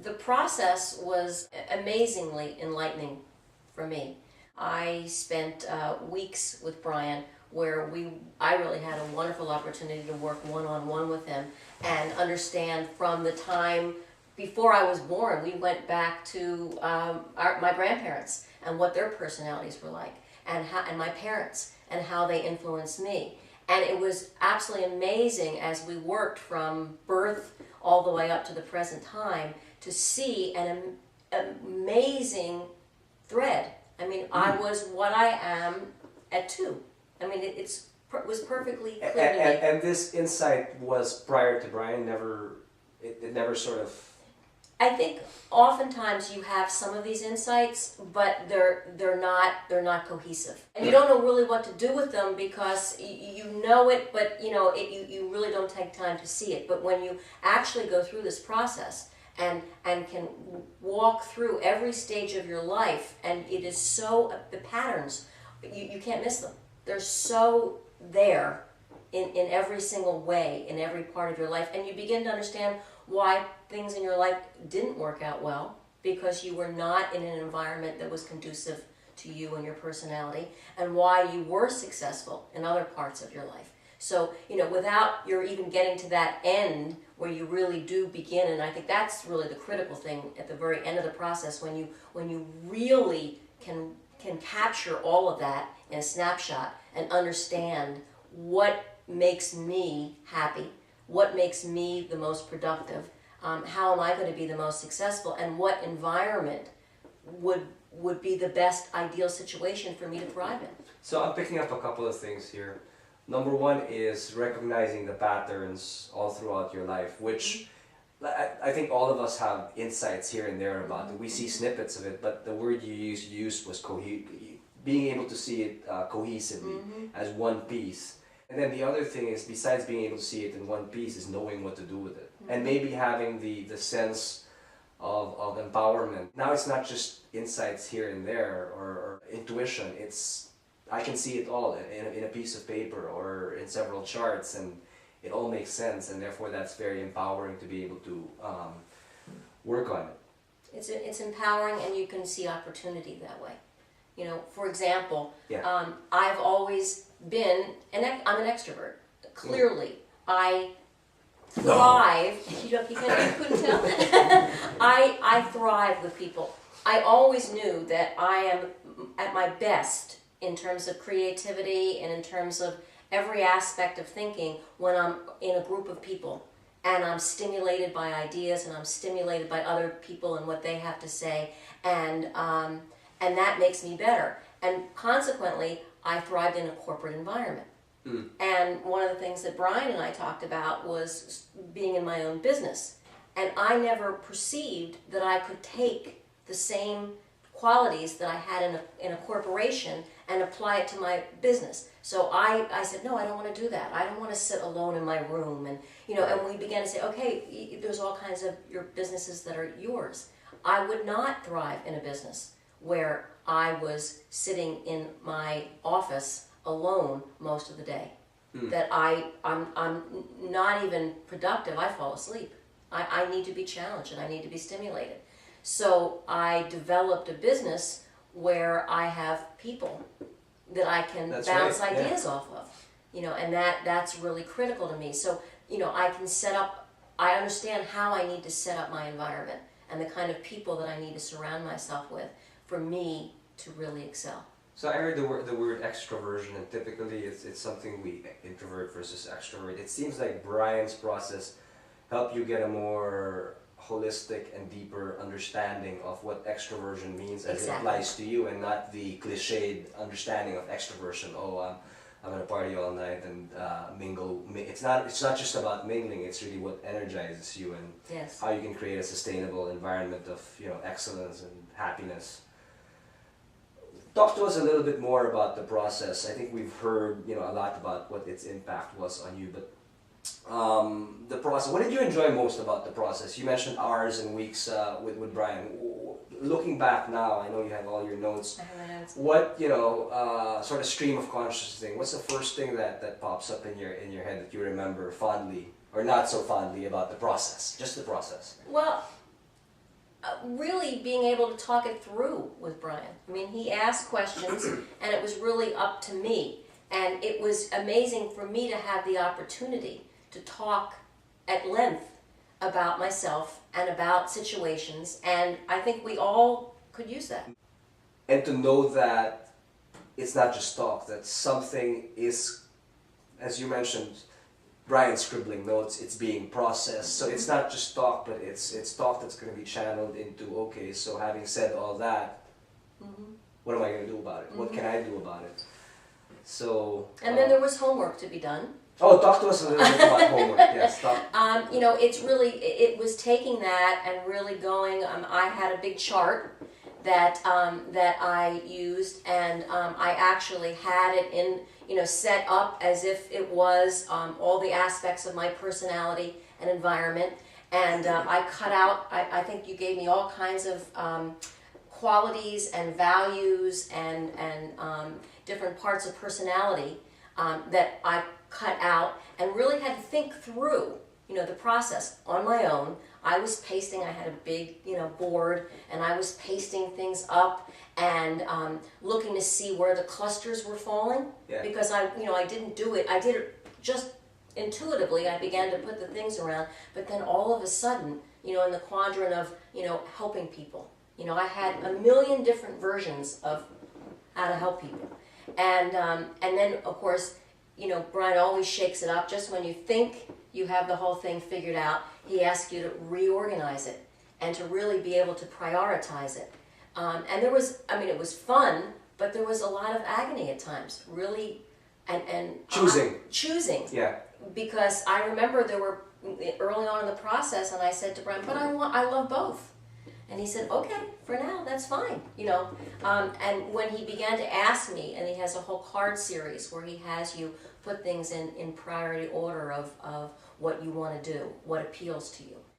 The process was amazingly enlightening for me. I spent weeks with Brian where I really had a wonderful opportunity to work one-on-one with him and understand from the time before I was born. We went back to my grandparents and what their personalities were like, and my parents and how they influenced me. And it was absolutely amazing as we worked from birth all the way up to the present time to see an amazing thread. I mean, I was what I am at 2. I mean, it was perfectly clear to me. And this insight was prior to Brian. It never sort of. I think oftentimes you have some of these insights, but they're not cohesive, and you don't know really what to do with them because you know it, but you really don't take time to see it. But when you actually go through this process and can walk through every stage of your life, and it is so, the patterns, you can't miss them. They're so there in every single way, in every part of your life, and you begin to understand why things in your life didn't work out well, because you were not in an environment that was conducive to you and your personality, and why you were successful in other parts of your life. So, without you're even getting to that end where you really do begin, and I think that's really the critical thing at the very end of the process, when you really can capture all of that in a snapshot and understand what makes me happy, what makes me the most productive, how am I going to be the most successful, and what environment would be the best ideal situation for me to thrive in. So I'm picking up a couple of things here. Number one is recognizing the patterns all throughout your life, which I think all of us have insights here and there about it. We see snippets of it, but the word you used was being able to see it cohesively as one piece. And then the other thing is, besides being able to see it in one piece, is knowing what to do with it. And maybe having the sense of empowerment. Now it's not just insights here and there or intuition. I can see it all in a piece of paper or in several charts, and it all makes sense, and therefore that's very empowering to be able to work on it. It's empowering, and you can see opportunity that way. For example, I've always been I'm an extrovert. Clearly, I thrive. You couldn't tell. I thrive with people. I always knew that I am at my best in terms of creativity and in terms of every aspect of thinking when I'm in a group of people and I'm stimulated by ideas and I'm stimulated by other people and what they have to say, and that makes me better. And consequently, I thrived in a corporate environment. And one of the things that Brian and I talked about was being in my own business. And I never perceived that I could take the same qualities that I had in a corporation and apply it to my business. So I said, no, I don't want to do that. I don't want to sit alone in my room. And and we began to say, okay, there's all kinds of your businesses that are yours. I would not thrive in a business where I was sitting in my office alone most of the day. That I'm not even productive. I fall asleep. I need to be challenged and I need to be stimulated. So I developed a business where I have people that I can bounce ideas off of, and that's really critical to me. So, I can I understand how I need to set up my environment and the kind of people that I need to surround myself with for me to really excel. So I heard the word extroversion, and typically it's something we introvert versus extrovert. It seems like Brian's process helped you get a more holistic and deeper understanding of what extroversion means as it applies to you, and not the cliched understanding of extroversion. I'm gonna party all night and mingle. It's not just about mingling. It's really what energizes you and how you can create a sustainable environment of excellence and happiness. Talk to us a little bit more about the process. I think we've heard a lot about what its impact was on you, but the process. What did you enjoy most about the process? You mentioned hours and weeks with Brian. Looking back now, I know you have all your notes. I have my notes. What sort of stream of consciousness thing? What's the first thing that pops up in your head that you remember fondly or not so fondly about the process? Just the process. Well, really being able to talk it through with Brian. I mean, he asked questions, and it was really up to me. And it was amazing for me to have the opportunity to talk at length about myself and about situations, and I think we all could use that. And to know that it's not just talk, that something is, as you mentioned, Brian scribbling notes, it's being processed. So it's not just talk, but it's talk that's going to be channeled into, okay, so having said all that, what am I going to do about it? What can I do about it? So... And then there was homework to be done. Oh, talk to us a little bit about homework. Yes, talk. You know, it's really, it was taking that and really going, I had a big chart that that I used, and I actually had it in, you know, set up as if it was all the aspects of my personality and environment, and I cut out, I think you gave me all kinds of qualities and values and different parts of personality that I cut out and really had to think through, you know, the process on my own. I was pasting, I had a big, you know, board, and I was pasting things up and looking to see where the clusters were falling, because I didn't do it, I did it just intuitively. I began to put the things around, but then all of a sudden, you know, in the quadrant of, you know, helping people, you know, I had a million different versions of how to help people. And then, of course, you know, Brian always shakes it up. Just when you think you have the whole thing figured out, he asks you to reorganize it and to really be able to prioritize it. And there was, I mean, it was fun, but there was a lot of agony at times, really, and choosing. Yeah. Because I remember there were, early on in the process, and I said to Brian, but I love both. And he said, okay, for now, that's fine, you know. And when he began to ask me, and he has a whole card series where he has you put things in priority order of what you want to do, what appeals to you.